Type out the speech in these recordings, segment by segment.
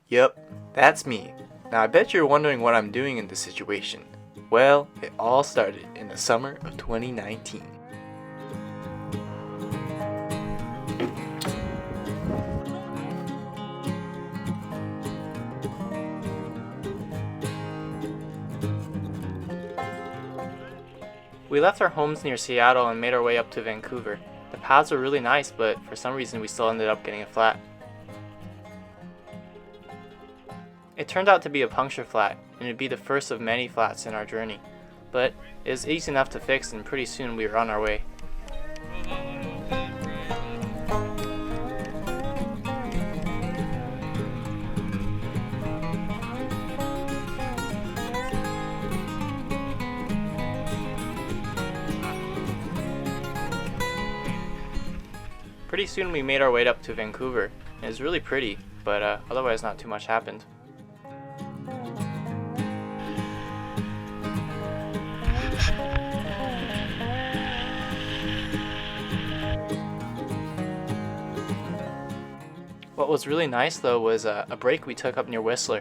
Yep, that's me. Now I bet you're wondering what I'm doing in this situation. Well, it all started in the summer of 2019. We left our homes near Seattle and made our way up to Vancouver. The paths were really nice, but for some reason we still ended up getting a flat. It turned out to be a puncture flat, and it'd be the first of many flats in our journey. But it was easy enough to fix, and pretty soon we were on our way. Pretty soon we made our way up to Vancouver. It was really pretty, but otherwise not too much happened. What was really nice though was a break we took up near Whistler.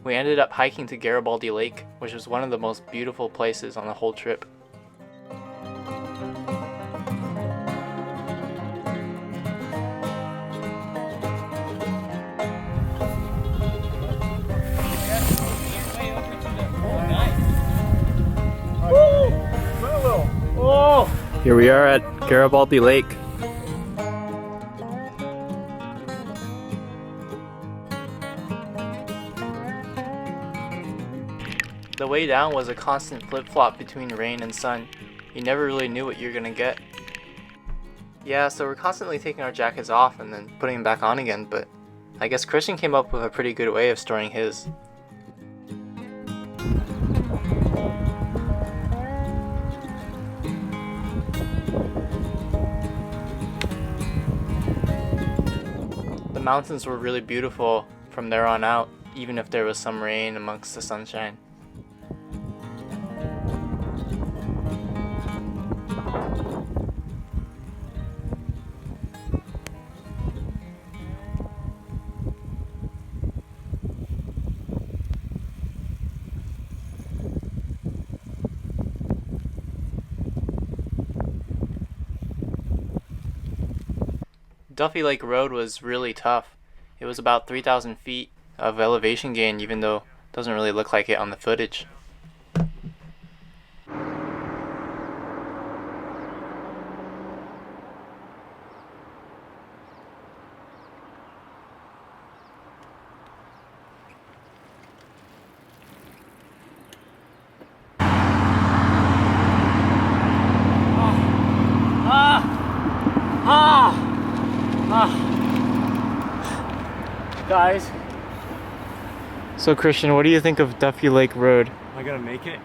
We ended up hiking to Garibaldi Lake, which was one of the most beautiful places on the whole trip. Here we are at Garibaldi Lake. The way down was a constant flip-flop between rain and sun. You never really knew what you were gonna get. Yeah, so we're constantly taking our jackets off and then putting them back on again, but I guess Christian came up with a pretty good way of storing his. The mountains were really beautiful from there on out, even if there was some rain amongst the sunshine. Duffy Lake Road was really tough. It was about 3,000 feet of elevation gain, even though it doesn't really look like it on the footage. Guys. So Christian, what do you think of Duffy Lake Road? Am I gonna make it?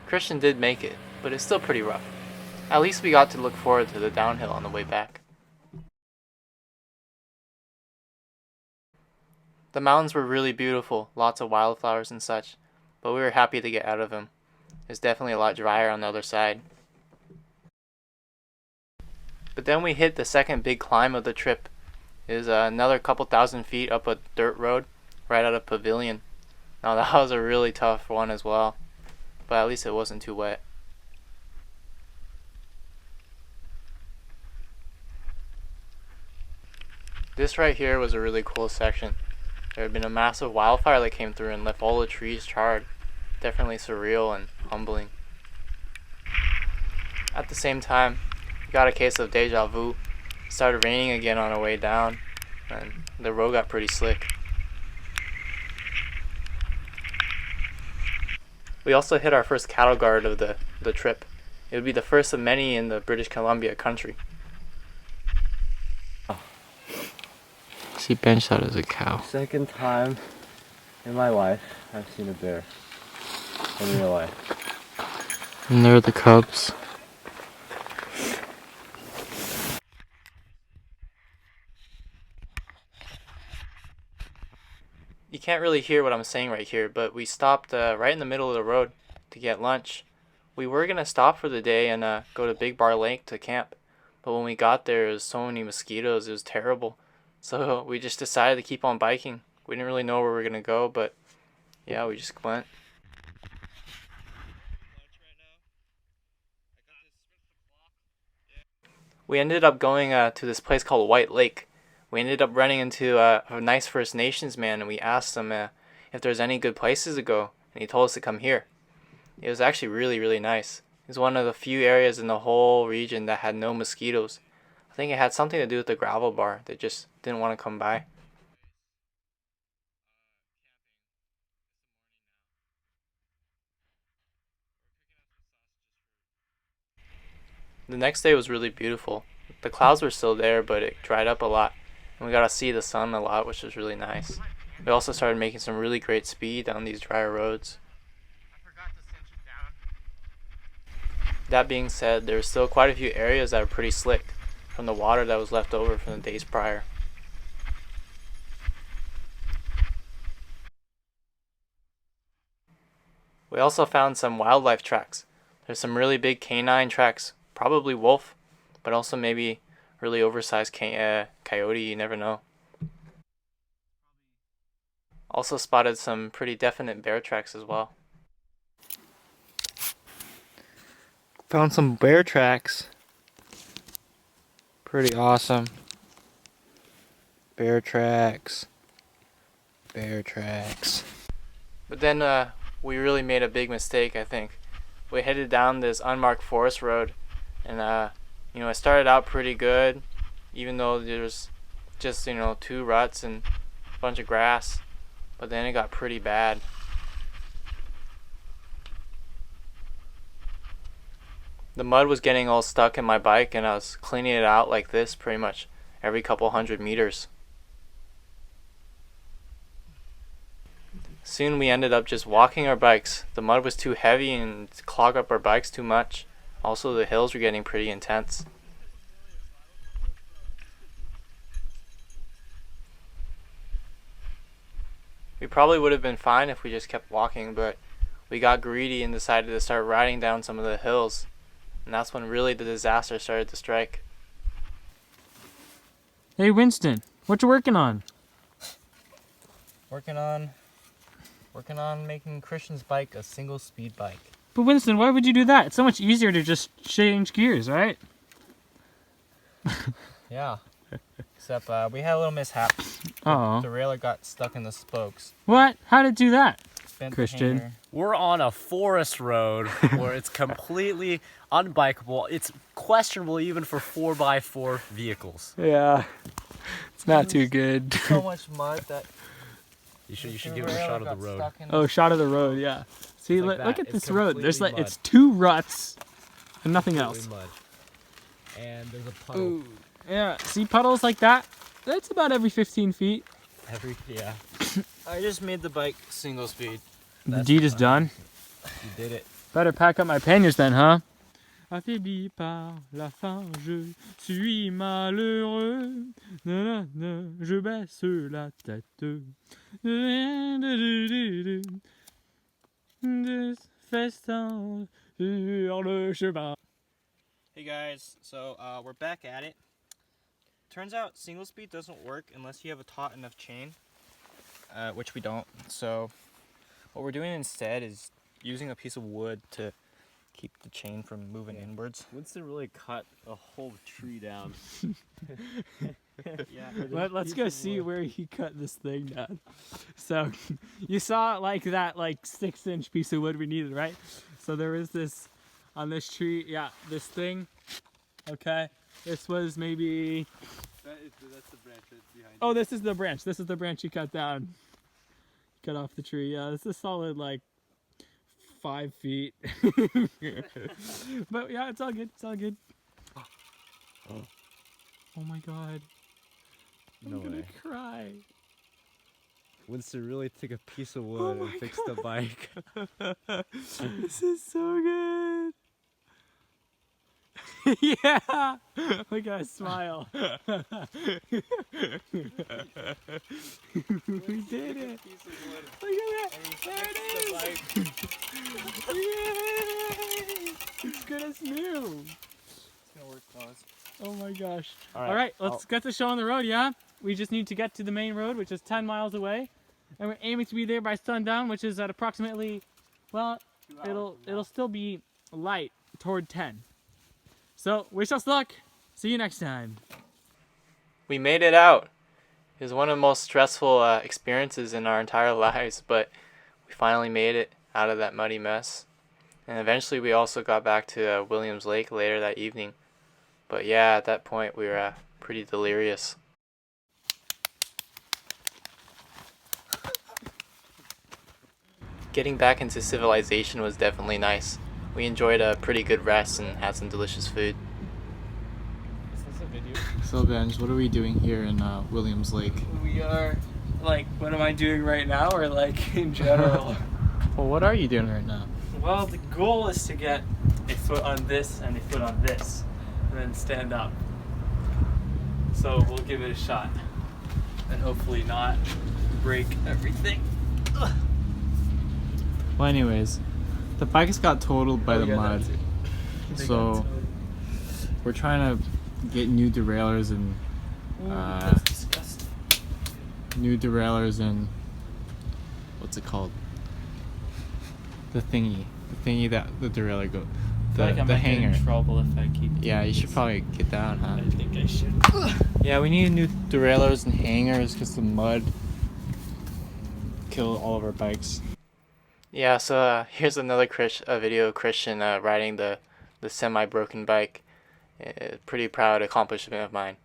Christian did make it, but it's still pretty rough. At least we got to look forward to the downhill on the way back. The mountains were really beautiful, lots of wildflowers and such, but we were happy to get out of them. It's definitely a lot drier on the other side. But then we hit the second big climb of the trip. It was another couple thousand feet up a dirt road right out of Pavilion. Now that was a really tough one as well, but at least it wasn't too wet. This right here was a really cool section. There had been a massive wildfire that came through and left all the trees charred. Definitely surreal and humbling. At the same time, we got a case of deja vu. It started raining again on our way down, and the road got pretty slick. We also hit our first cattle guard of the trip. It would be the first of many in the British Columbia country. She benched out as a cow. Second time in my life I've seen a bear in real life. And there are the cubs. You can't really hear what I'm saying right here, but we stopped right in the middle of the road to get lunch. We were gonna stop for the day and go to Big Bar Lake to camp, but when we got there, there was so many mosquitoes. It was terrible. So we just decided to keep on biking. We didn't really know where we were gonna go, but yeah, we just went. We ended up going to this place called White Lake. We ended up running into a nice First Nations man, and we asked him if there's any good places to go, and he told us to come here. It was actually really, really nice. It was one of the few areas in the whole region that had no mosquitoes. I think it had something to do with the gravel bar. They just didn't want to come by. The next day was really beautiful. The clouds were still there, but it dried up a lot, and we got to see the sun a lot, which was really nice. We also started making some really great speed on these drier roads. That being said, there were still quite a few areas that were pretty slick from the water that was left over from the days prior. We also found some wildlife tracks. There's some really big canine tracks, probably wolf, but also maybe really oversized coyote, you never know. Also spotted some pretty definite bear tracks as well. Found some bear tracks. Pretty awesome. Bear tracks. Bear tracks. But then we really made a big mistake, I think. We headed down this unmarked forest road, and it started out pretty good, even though there was just 2 ruts and a bunch of grass. But then it got pretty bad. The mud was getting all stuck in my bike, and I was cleaning it out like this pretty much every couple hundred meters. Soon we ended up just walking our bikes. The mud was too heavy and clogged up our bikes too much. Also, the hills were getting pretty intense. We probably would have been fine if we just kept walking, but we got greedy and decided to start riding down some of the hills. And that's when really the disaster started to strike. Hey Winston, what you working on? Working on making Christian's bike a single speed bike. But Winston, why would you do that? It's so much easier to just change gears, right? Yeah. Except we had a little mishap. Oh. The derailleur got stuck in the spokes. What? How did it do that? Bent the Christian. hanger. We're on a forest road where it's completely unbikeable. It's questionable even for 4x4 vehicles. Yeah. It's not too good. So much mud that You should give it a shot of the road. Oh, shot of the road, yeah. See, It's like look that. at It's this road. There's completely it's 2 ruts and nothing else. Mud. And there's a puddle. Ooh. Yeah, see puddles like that? That's about every 15 feet. Yeah. I just made the bike single speed. The deed is done. You did it. Better pack up my panniers then, huh? Affaibli par la faim, je suis malheureux. Nanana, je baisse la tête. Festin sur le chemin. Hey guys, so we're back at it. Turns out single speed doesn't work unless you have a taut enough chain, which we don't. So what we're doing instead is using a piece of wood to keep the chain from moving inwards. Winston really cut a whole tree down. Yeah. Let's go see where he cut this thing down. So you saw like that 6-inch piece of wood we needed, right? So there was this on this tree, yeah, this thing. Okay, this was maybe. That's the branch that's behind. Oh, this is the branch. This is the branch you cut down. Cut off the tree. Yeah, this is solid 5 feet. But yeah, it's all good. It's all good. Oh my god. I'm gonna cry. Winston really took a piece of wood Oh and my fixed the bike. This is so good. Yeah. Look at us smile. We did it. Look at that. There it is. Yay. good as new. It's gonna work, Oz. Oh my gosh. All All right, let's get the show on the road, yeah? We just need to get to the main road, which is 10 miles away. And we're aiming to be there by sundown, which is at approximately, well, it'll still be light toward 10. So, wish us luck. See you next time. We made it out. It was one of the most stressful experiences in our entire lives, but we finally made it out of that muddy mess. And eventually we also got back to Williams Lake later that evening. But yeah, at that point we were pretty delirious. Getting back into civilization was definitely nice. We enjoyed a pretty good rest and had some delicious food. Is this a video? So Benj, what are we doing here in Williams Lake? We are, like, what am I doing right now, or like in general? Well, what are you doing right now? Well, the goal is to get a foot on this and a foot on this, and then stand up. So we'll give it a shot, and hopefully not break everything. Ugh. Well, anyways, the bikes got totaled by the yeah, mud, so we're trying to get new derailleurs and that's disgusting. what's it called? The thingy that the derailleur go, I feel like I the might get hanger. in trouble if I keep. Yeah, you should probably get down, huh? I think I should. Yeah, we need new derailleurs and hangers because the mud killed all of our bikes. Yeah, so here's another video of Christian riding the semi-broken bike. Pretty proud accomplishment of mine.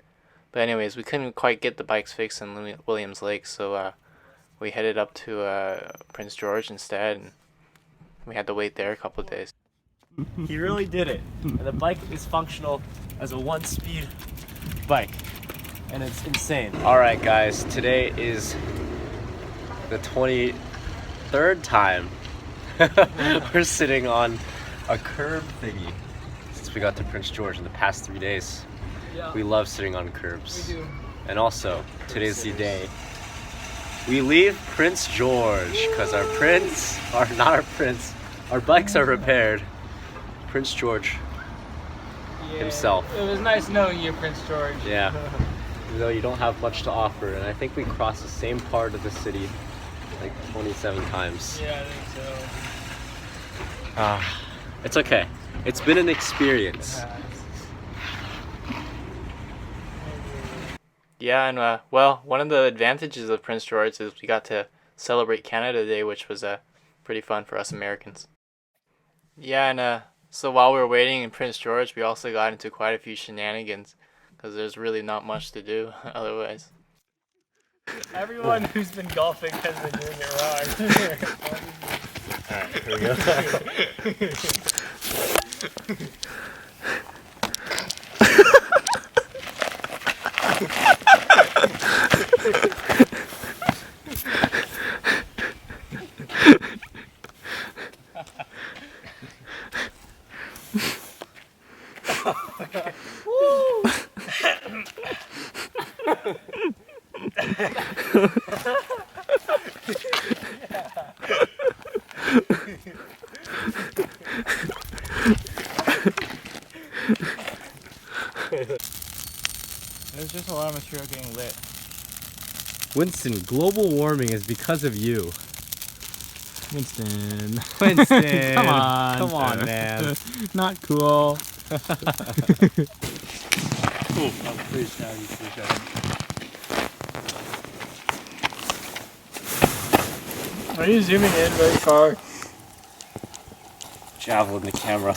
But anyways, we couldn't quite get the bikes fixed in Williams Lake, so we headed up to Prince George instead, and we had to wait there a couple of days. He really did it. And the bike is functional as a one-speed bike. And it's insane. All right, guys. Today is the 23rd time we're sitting on a curb thingy since we got to Prince George in the past 3 days. Yeah. We love sitting on curbs. We do. And also, today's the day we leave Prince George because our bikes are repaired. Prince George himself. It was nice knowing you, Prince George. Yeah. Even though you don't have much to offer, and I think we crossed the same part of the city like 27 times. Yeah, I think so. It's okay. It's been an experience. Yeah, and well, one of the advantages of Prince George is we got to celebrate Canada Day, which was pretty fun for us Americans. Yeah, and so while we were waiting in Prince George, we also got into quite a few shenanigans because there's really not much to do otherwise. Everyone who's been golfing has been doing it wrong. Alright, here we go. There's just a lot of material getting lit. Winston, global warming is because of you. Winston. Winston, Come on. come on, man. Not cool. Are you zooming in very far? Javelin the camera.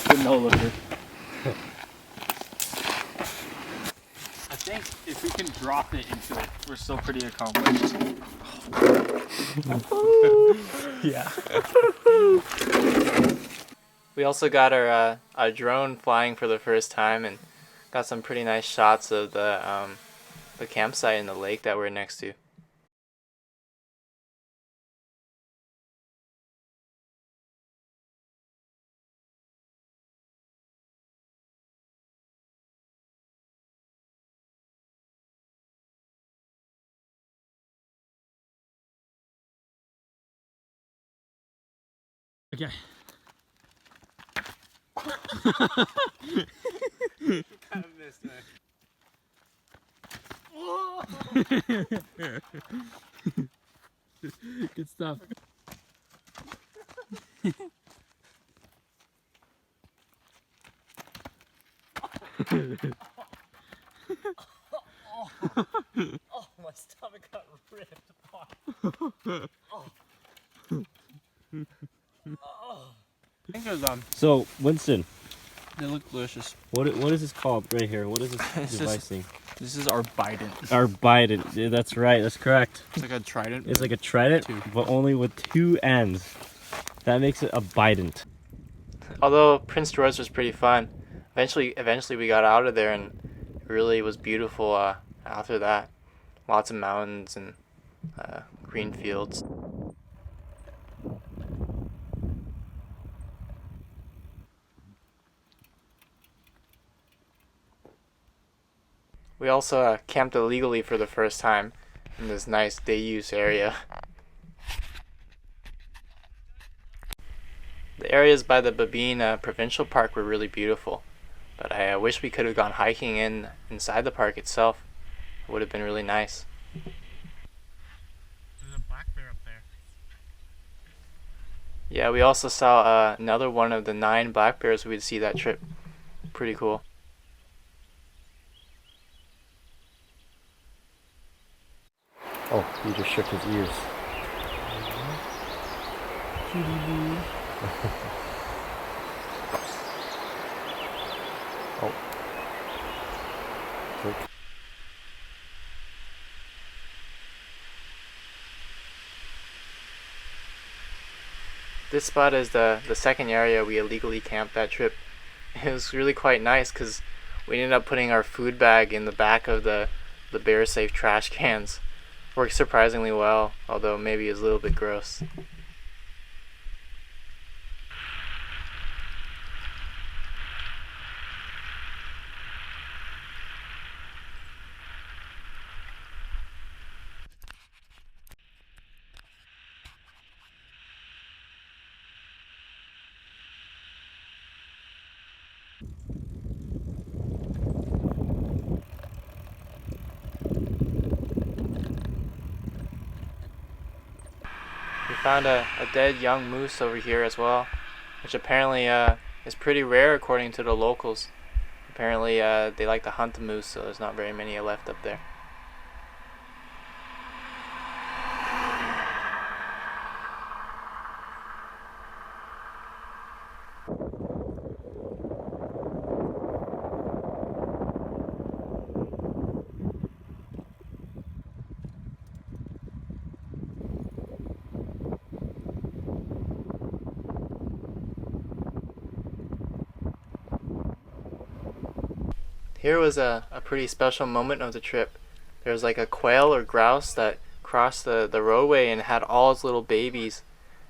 Good no looker. I think if we can drop it into it, we're still pretty accomplished. Yeah. We also got our drone flying for the first time and got some pretty nice shots of the campsite in the lake that we're next to. Okay. Kind of missed, man. Good stuff. Oh, my stomach got ripped apart. I think they're done. So, Winston, They look delicious. what is this called right here? What is this It's device just- thing? This is our bident. Our bident. Yeah, that's right. That's correct. It's like a trident. It's like a trident, two. but only with 2 ends. That makes it a bident. Although Prince George was pretty fun, eventually we got out of there and it really was beautiful. After that, lots of mountains and green fields. We also camped illegally for the first time in this nice day use area. The areas by the Babine Provincial Park were really beautiful, but I wish we could have gone hiking inside the park itself. It would have been really nice. There's a black bear up there. Yeah, we also saw another one of the 9 black bears we'd see that trip. Pretty cool. Oh, he just shook his ears. Oh. Click. This spot is the second area we illegally camped that trip. It was really quite nice because we ended up putting our food bag in the back of the bear safe trash cans. Worked surprisingly well, although maybe it's a little bit gross. We found a dead young moose over here as well, which apparently is pretty rare according to the locals. Apparently they like to hunt the moose, so there's not very many left up there. Here was a pretty special moment of the trip. There was like a quail or grouse that crossed the roadway and had all its little babies.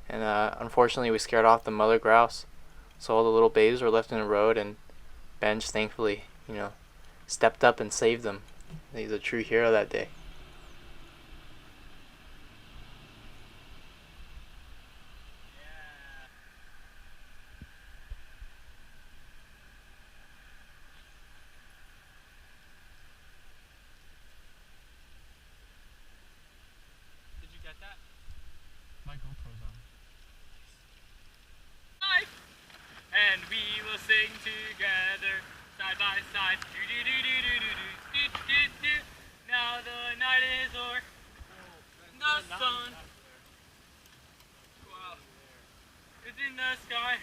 And unfortunately we scared off the mother grouse. So all the little babies were left in the road, and Benj thankfully, stepped up and saved them. He's a true hero that day. Did you get that? My GoPro's on. And we will sing together, side by side. Now the night is o'er. The sun is in the sky.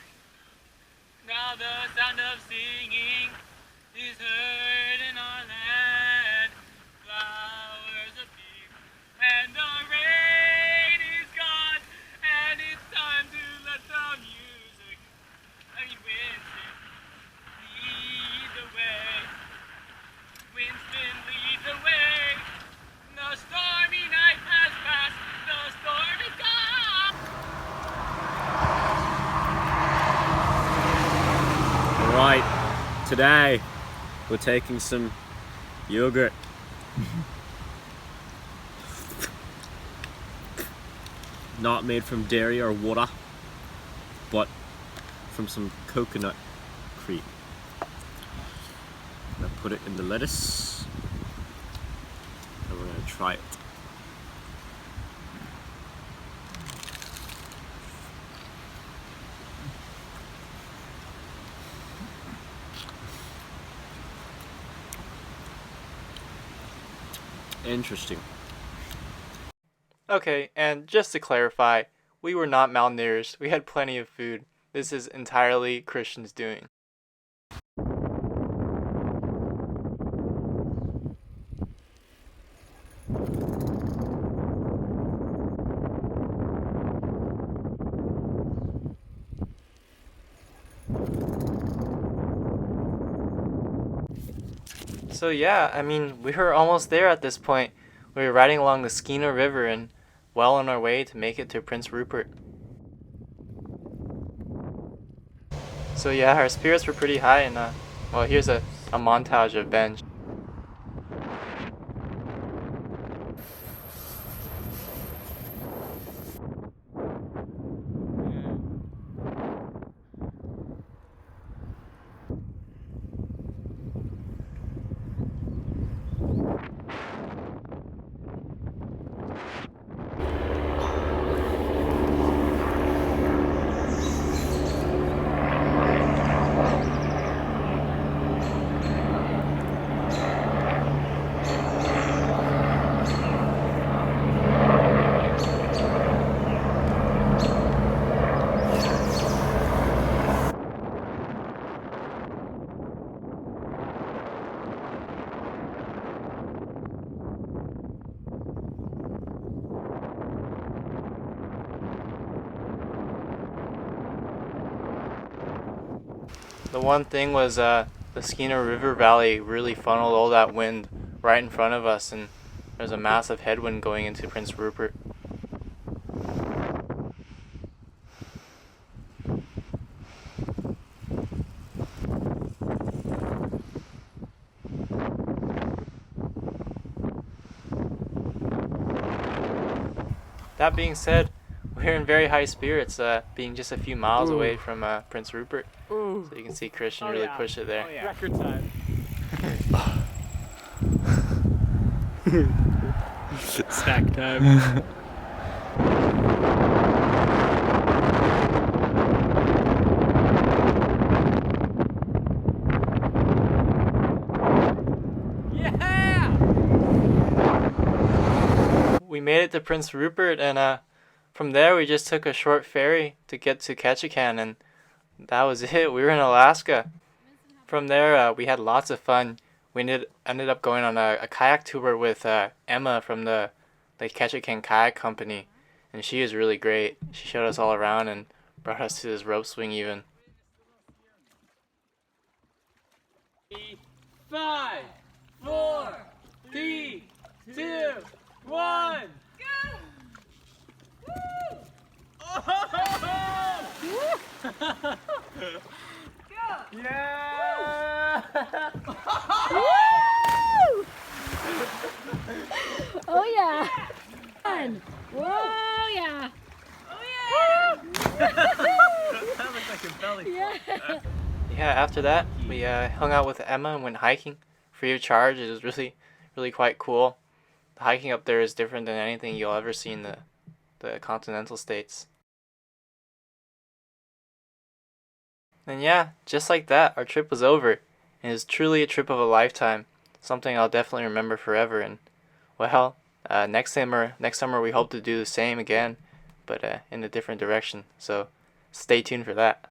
Now the sound of singing is heard in our land. Flowers appear and the rain is gone, and it's time to let the music, Winston, lead the way. Winston, lead the way. The stormy night has passed, the storm is gone. Alright, today we're taking some yogurt. Not made from dairy or water. bought from some coconut cream. I'm gonna put it in the lettuce and we're gonna try it. Interesting. Okay, and just to clarify, we were not malnourished. We had plenty of food. This is entirely Christian's doing. So yeah, I mean, we were almost there at this point. We were riding along the Skeena River and well on our way to make it to Prince Rupert. So yeah, our spirits were pretty high and well, here's a montage of Benj. The one thing was the Skeena River Valley really funneled all that wind right in front of us, and there's a massive headwind going into Prince Rupert. That being said, we're in very high spirits, being just a few miles away from Prince Rupert. Ooh. So you can see Christian Oh, really yeah. push it there. Oh, yeah. Record time. Snack time. Yeah! We made it to Prince Rupert, and from there we just took a short ferry to get to Ketchikan, and that was it. We were in Alaska. From there, we had lots of fun. We ended up going on a kayak tour with Emma from the Ketchikan Kayak Company, and she was really great. She showed us all around and brought us to this rope swing even. 5, 4, 3, 2, 1. Yeah! Oh yeah! Fun! Whoa yeah! That looks like a belly. Yeah! Yeah, after that, we hung out with Emma and went hiking free of charge. It was really quite cool. The hiking up there is different than anything you'll ever see in the continental states. And yeah, just like that, our trip was over. And it was truly a trip of a lifetime. Something I'll definitely remember forever. And well, next summer we hope to do the same again, but in a different direction. So stay tuned for that.